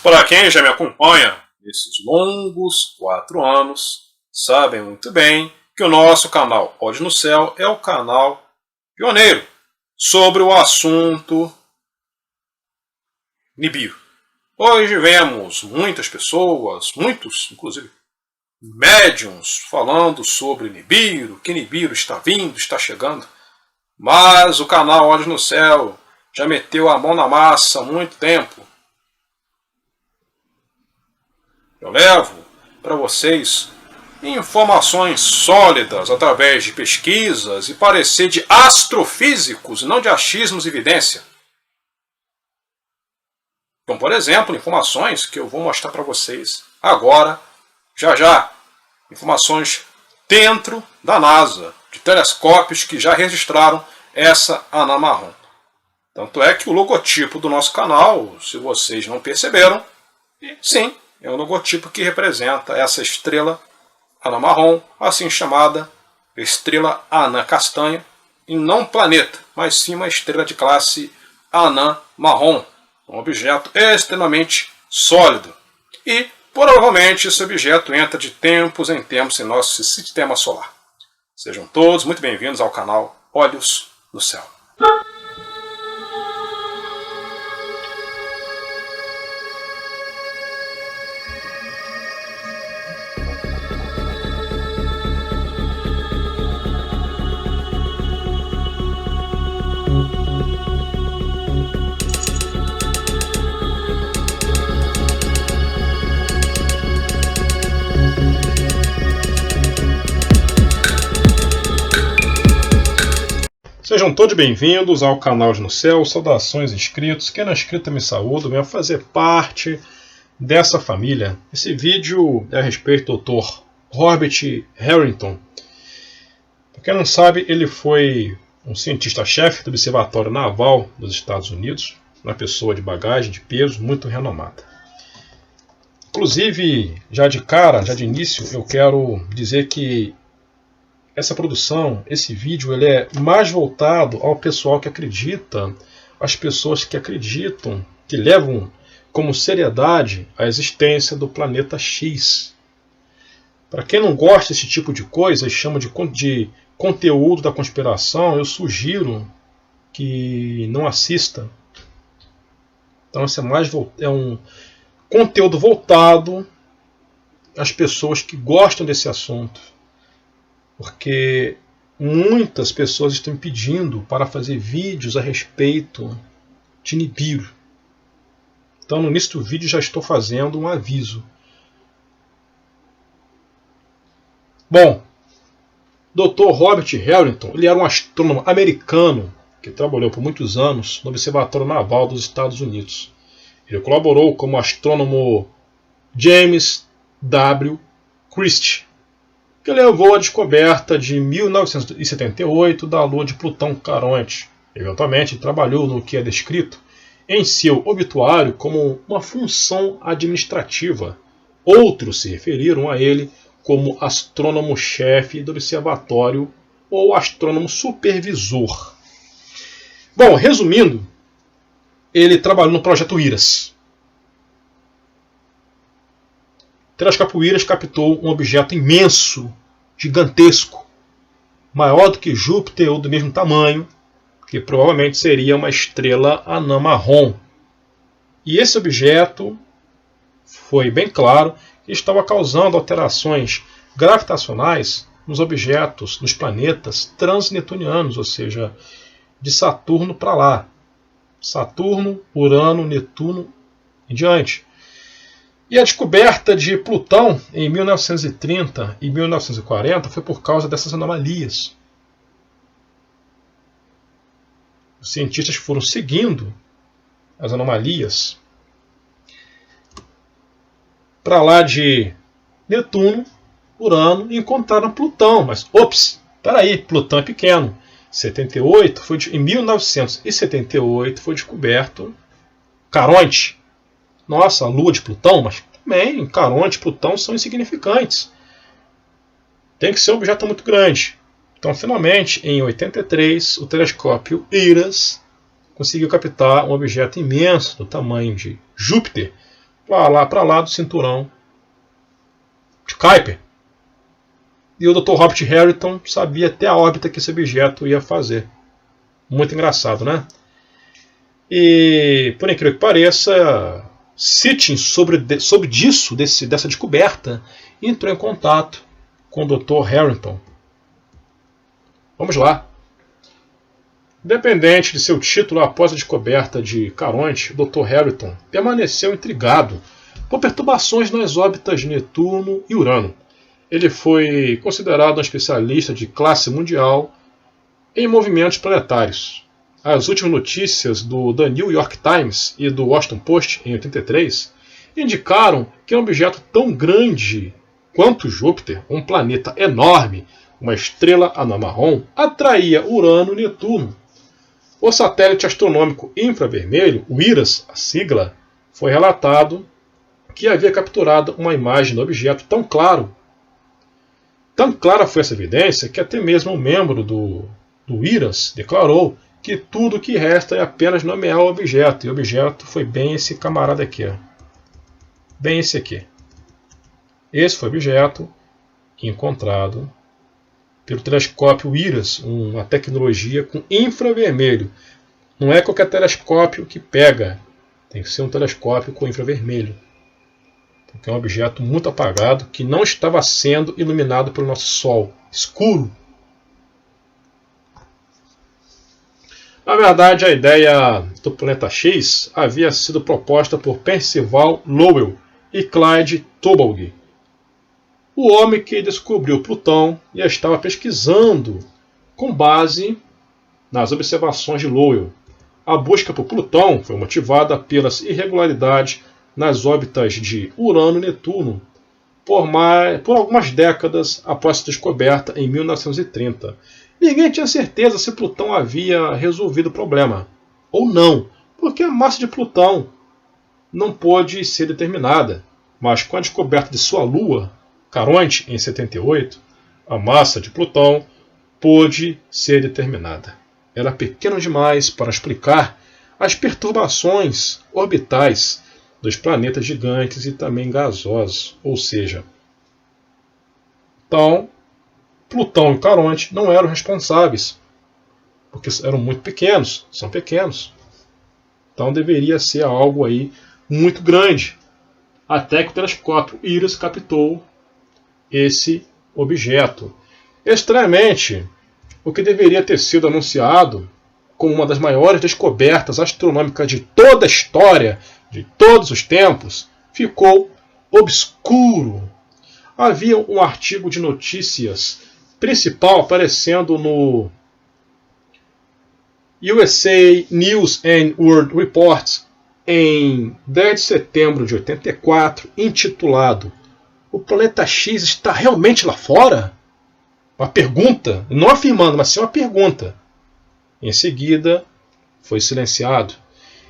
Para quem já me acompanha nesses longos 4 anos, sabem muito bem que o nosso canal Olhos no Céu é o canal pioneiro sobre o assunto Nibiru. Hoje vemos muitas pessoas, muitos inclusive médiums, falando sobre Nibiru, que Nibiru está vindo, está chegando. Mas o canal Olhos no Céu já meteu a mão na massa há muito tempo. Eu levo para vocês informações sólidas através de pesquisas e parecer de astrofísicos e não de achismos e evidência. Então, por exemplo, informações que eu vou mostrar para vocês agora, já. Informações dentro da NASA, de telescópios que já registraram essa anã marrom. Tanto é que o logotipo do nosso canal, se vocês não perceberam, sim, é um logotipo que representa essa estrela anã marrom, assim chamada estrela anã castanha, e não planeta, mas sim uma estrela de classe anã marrom, um objeto extremamente sólido. E provavelmente esse objeto entra de tempos em tempos em nosso sistema solar. Sejam todos muito bem-vindos ao canal Olhos no Céu. Sejam todos bem-vindos ao canal Olhos no Céu, saudações inscritos, quem não é inscrito me saúdo, venha fazer parte dessa família. Esse vídeo é a respeito do Dr. Robert Harrington. Para quem não sabe, ele foi um cientista-chefe do Observatório Naval dos Estados Unidos, uma pessoa de bagagem, de peso, muito renomada. Inclusive, já de início, eu quero dizer que essa produção, esse vídeo, ele é mais voltado ao pessoal que acredita, às pessoas que acreditam, que levam como seriedade a existência do planeta X. Para quem não gosta desse tipo de coisa e chama de conteúdo da conspiração, eu sugiro que não assista. Então esse é um conteúdo voltado às pessoas que gostam desse assunto. Porque muitas pessoas estão pedindo para fazer vídeos a respeito de Nibiru. Então no início do vídeo já estou fazendo um aviso. Bom, Dr. Robert Harrington, ele era um astrônomo americano que trabalhou por muitos anos no Observatório Naval dos Estados Unidos. Ele colaborou como astrônomo James W. Christie, que levou à descoberta de 1978 da lua de Plutão Caronte. Eventualmente, trabalhou no que é descrito em seu obituário como uma função administrativa. Outros se referiram a ele como astrônomo-chefe do observatório ou astrônomo supervisor. Bom, resumindo, ele trabalhou no projeto IRAS. O telescópio IRAS captou um objeto imenso, gigantesco, maior do que Júpiter ou do mesmo tamanho, que provavelmente seria uma estrela anã marrom. E esse objeto foi bem claro que estava causando alterações gravitacionais nos objetos, nos planetas transnetunianos, ou seja, de Saturno para lá. Saturno, Urano, Netuno e diante. E a descoberta de Plutão em 1930 e 1940 foi por causa dessas anomalias. Os cientistas foram seguindo as anomalias para lá de Netuno, Urano e encontraram Plutão. Mas, espera aí, Plutão é pequeno. Em 1978 foi descoberto Caronte. Nossa, a lua de Plutão, mas também Caronte e Plutão são insignificantes. Tem que ser um objeto muito grande. Então, finalmente, em 83, o telescópio IRAS conseguiu captar um objeto imenso do tamanho de Júpiter, para lá do cinturão de Kuiper. E o Dr. Robert Harrington sabia até a órbita que esse objeto ia fazer. Muito engraçado, né? E, por incrível que pareça, Sitchin, sobre dessa descoberta, entrou em contato com o Dr. Harrington. Vamos lá. Independente de seu título após a descoberta de Caronte, o Dr. Harrington permaneceu intrigado por perturbações nas órbitas de Netuno e Urano. Ele foi considerado um especialista de classe mundial em movimentos planetários. As últimas notícias do The New York Times e do Washington Post, em 83, indicaram que um objeto tão grande quanto Júpiter, um planeta enorme, uma estrela anã marrom, atraía Urano e Netuno. O satélite astronômico infravermelho, o IRAS, a sigla, foi relatado que havia capturado uma imagem do objeto tão claro. Tão clara foi essa evidência que até mesmo um membro do IRAS declarou que tudo o que resta é apenas nomear o objeto. E o objeto foi bem esse camarada aqui. Ó. Bem esse aqui. Esse foi o objeto encontrado pelo telescópio IRAS, uma tecnologia com infravermelho. Não é qualquer telescópio que pega. Tem que ser um telescópio com infravermelho. Porque é um objeto muito apagado que não estava sendo iluminado pelo nosso Sol. Escuro. Na verdade, a ideia do planeta X havia sido proposta por Percival Lowell e Clyde Tombaugh, o homem que descobriu Plutão e estava pesquisando com base nas observações de Lowell. A busca por Plutão foi motivada pelas irregularidades nas órbitas de Urano e Netuno por algumas décadas após sua descoberta em 1930. Ninguém tinha certeza se Plutão havia resolvido o problema ou não, porque a massa de Plutão não pôde ser determinada. Mas com a descoberta de sua lua, Caronte, em 78, a massa de Plutão pôde ser determinada. Era pequeno demais para explicar as perturbações orbitais dos planetas gigantes e também gasosos, ou seja, então Plutão e Caronte não eram responsáveis, porque eram muito pequenos, são pequenos. Então deveria ser algo aí muito grande, até que o telescópio IRAS captou esse objeto. Estranhamente, o que deveria ter sido anunciado como uma das maiores descobertas astronômicas de toda a história, de todos os tempos, ficou obscuro. Havia um artigo de notícias principal aparecendo no USA News and World Report em 10 de setembro de 84, intitulado "O planeta X está realmente lá fora?" Uma pergunta, não afirmando, mas sim uma pergunta. Em seguida, foi silenciado.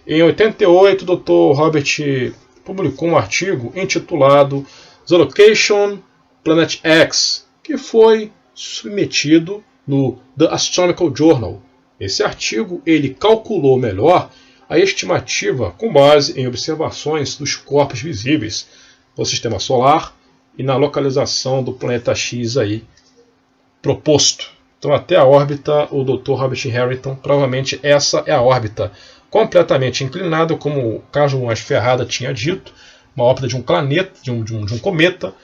Em 88, o Dr. Robert publicou um artigo intitulado "The Location Planet X", que foi submetido no The Astronomical Journal. Esse artigo ele calculou melhor a estimativa com base em observações dos corpos visíveis do Sistema Solar e na localização do planeta X aí proposto. Então até a órbita, o Dr. Robert Harrington, provavelmente essa é a órbita completamente inclinada, como o Carlos Ferrada tinha dito, uma órbita de um planeta, de um cometa,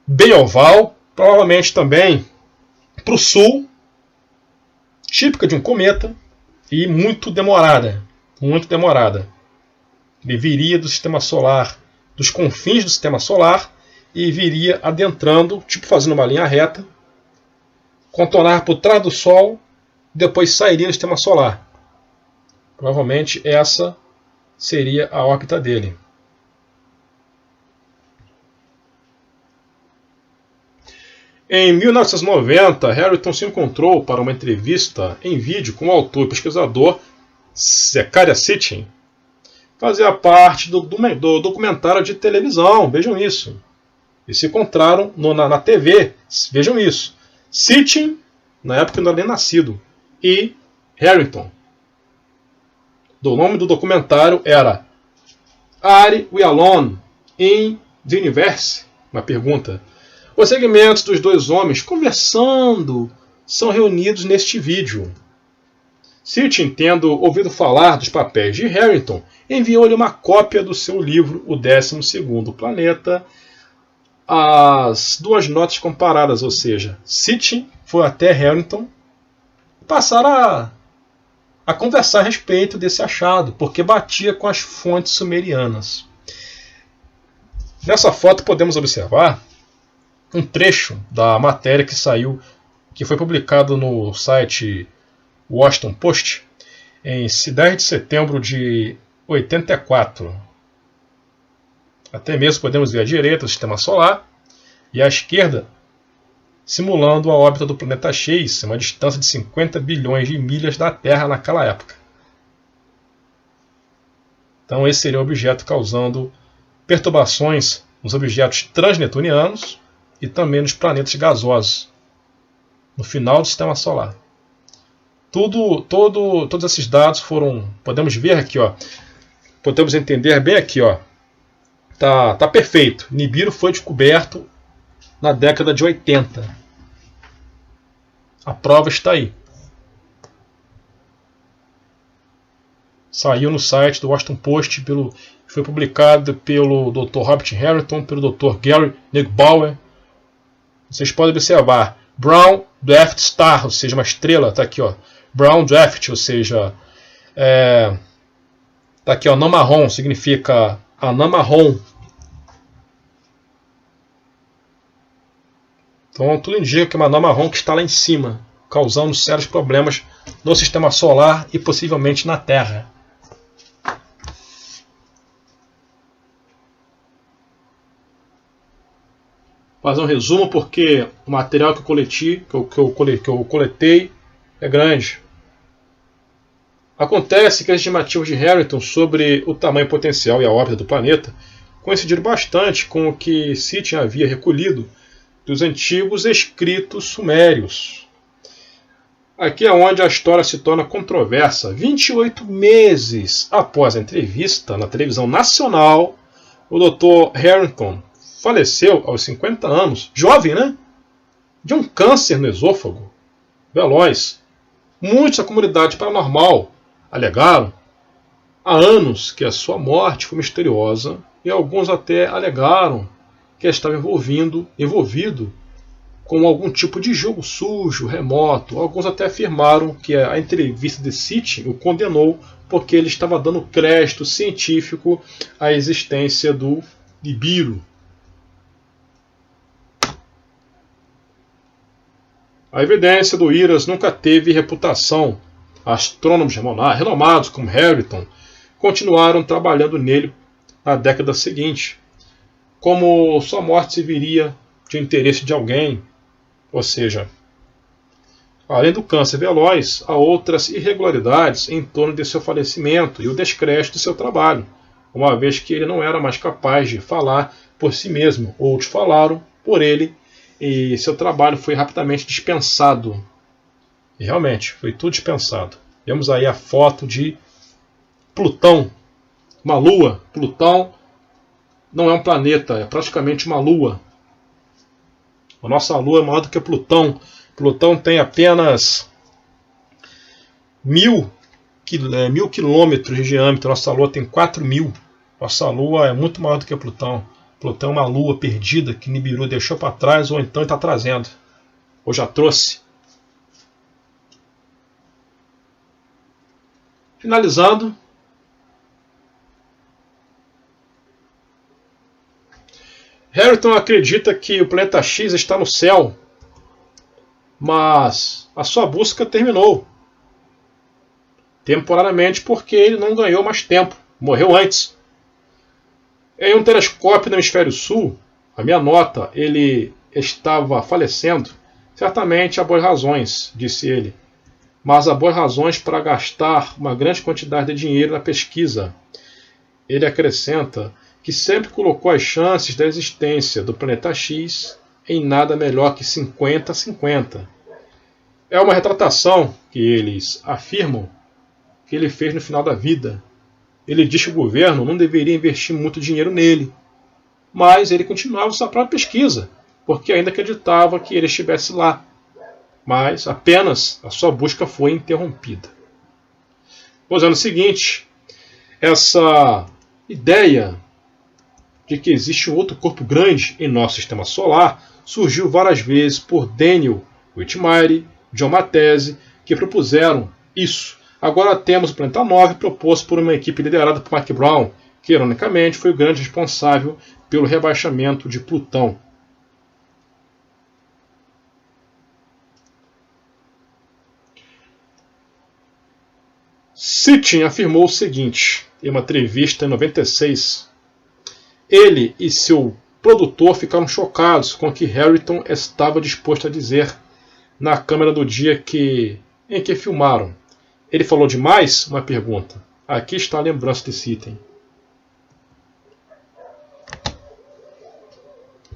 bem oval, provavelmente também para o sul, típica de um cometa, e muito demorada. Muito demorada. Ele viria do sistema solar, dos confins do sistema solar, e viria adentrando, tipo fazendo uma linha reta, contornar por trás do Sol, depois sairia do sistema solar. Provavelmente essa seria a órbita dele. Em 1990, Harrington se encontrou para uma entrevista em vídeo com o autor e pesquisador Zecharia Sitchin. Fazia parte do documentário de televisão, vejam isso. E se encontraram na TV, vejam isso. Sitchin, na época não era nem nascido, e Harrington. O nome do documentário era Are we alone in the universe? Uma pergunta. Os segmentos dos dois homens conversando são reunidos neste vídeo. Sitchin, tendo ouvido falar dos papéis de Harrington, enviou-lhe uma cópia do seu livro O 12º Planeta, as duas notas comparadas, ou seja, Sitchin foi até Harrington passar a conversar a respeito desse achado, porque batia com as fontes sumerianas. Nessa foto podemos observar um trecho da matéria que foi publicado no site Washington Post em 10 de setembro de 84. Até mesmo podemos ver à direita o sistema solar e à esquerda simulando a órbita do planeta X, uma distância de 50 bilhões de milhas da Terra naquela época. Então esse seria o objeto causando perturbações nos objetos transneptunianos e também nos planetas gasosos, no final do sistema solar. Todos esses dados foram, podemos ver aqui, ó, podemos entender bem aqui, ó, tá perfeito. Nibiru foi descoberto na década de 80. A prova está aí. Saiu no site do Washington Post, foi publicado pelo Dr. Robert Harrington, pelo Dr. Gary Neubauer. Vocês podem observar Brown Dwarf Star, ou seja, uma estrela, está aqui, ó. Brown Dwarf, ou seja, está aqui, ó, anã marrom, significa anã marrom. Então tudo indica que é uma anã marrom que está lá em cima, causando sérios problemas no sistema solar e possivelmente na Terra. Fazer um resumo porque o material que eu coletei é grande. Acontece que as estimativas de Harrington sobre o tamanho potencial e a órbita do planeta coincidiram bastante com o que Sitchin havia recolhido dos antigos escritos sumérios. Aqui é onde a história se torna controversa. 28 meses após a entrevista na televisão nacional, o Dr. Harrington faleceu aos 50 anos, jovem, né? De um câncer no esôfago, veloz. Muitos da comunidade paranormal alegaram há anos que a sua morte foi misteriosa e alguns até alegaram que estava envolvido com algum tipo de jogo sujo, remoto. Alguns até afirmaram que a entrevista de Sitchin o condenou porque ele estava dando crédito científico à existência do Nibiru. A evidência do IRAS nunca teve reputação. Astrônomos renomados como Harrington continuaram trabalhando nele na década seguinte. Como sua morte serviria de interesse de alguém, ou seja, além do câncer veloz, há outras irregularidades em torno de seu falecimento e o descrédito de seu trabalho, uma vez que ele não era mais capaz de falar por si mesmo. Outros falaram por ele e seu trabalho foi rapidamente dispensado. E realmente, foi tudo dispensado. Vemos aí a foto de Plutão, uma lua. Plutão não é um planeta, é praticamente uma lua. A nossa lua é maior do que Plutão. Plutão tem apenas 1.000 quilômetros de diâmetro. Nossa lua tem 4.000. Nossa lua é muito maior do que Plutão. Plutão é uma lua perdida que Nibiru deixou para trás ou então está trazendo, ou já trouxe. Finalizando, Harrington acredita que o planeta X está no céu, mas a sua busca terminou temporariamente porque ele não ganhou mais tempo, morreu antes. Em um telescópio no hemisfério sul, a minha nota, ele estava falecendo. Certamente há boas razões, disse ele, mas há boas razões para gastar uma grande quantidade de dinheiro na pesquisa. Ele acrescenta que sempre colocou as chances da existência do planeta X em nada melhor que 50-50. É uma retratação que eles afirmam que ele fez no final da vida. ele diz que o governo não deveria investir muito dinheiro nele, mas ele continuava sua própria pesquisa, porque ainda acreditava que ele estivesse lá, mas apenas a sua busca foi interrompida. Pois é, no seguinte, essa ideia de que existe um outro corpo grande em nosso sistema solar surgiu várias vezes por Daniel Whitmire, John Matese, que propuseram isso. Agora temos o Planeta 9 proposto por uma equipe liderada por Mike Brown, que ironicamente foi o grande responsável pelo rebaixamento de Plutão. Sitchin afirmou o seguinte, em uma entrevista em 96. Ele e seu produtor ficaram chocados com o que Harrington estava disposto a dizer na câmera do dia em que filmaram. Ele falou demais? Uma pergunta. Aqui está a lembrança de Sitchin.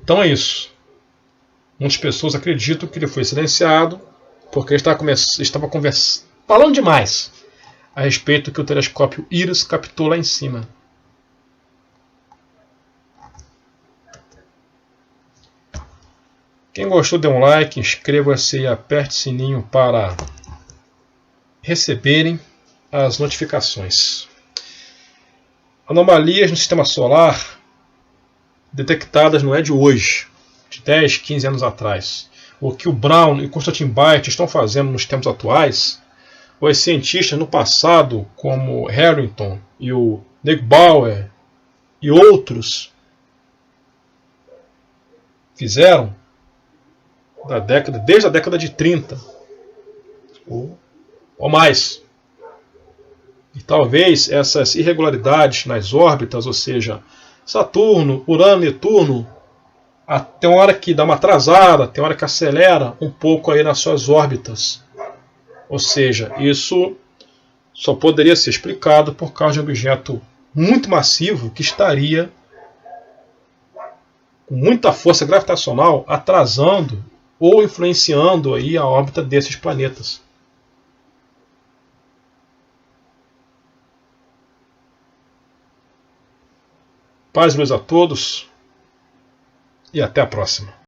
Então é isso. Muitas pessoas acreditam que ele foi silenciado porque ele estava falando demais a respeito que o telescópio IRIS captou lá em cima. Quem gostou, dê um like, inscreva-se e aperte o sininho para receberem as notificações. Anomalias no sistema solar detectadas não é de hoje, de 10, 15 anos atrás. O que o Brown e o Konstantin Beit estão fazendo nos tempos atuais, os cientistas no passado, como Harrington e o Neubauer e outros, fizeram desde a década de 30 ou mais. E talvez essas irregularidades nas órbitas, ou seja, Saturno, Urano, Netuno, tem hora que dá uma atrasada, tem hora que acelera um pouco aí nas suas órbitas. Ou seja, isso só poderia ser explicado por causa de um objeto muito massivo que estaria com muita força gravitacional atrasando ou influenciando aí a órbita desses planetas. Paz e luz a todos e até a próxima.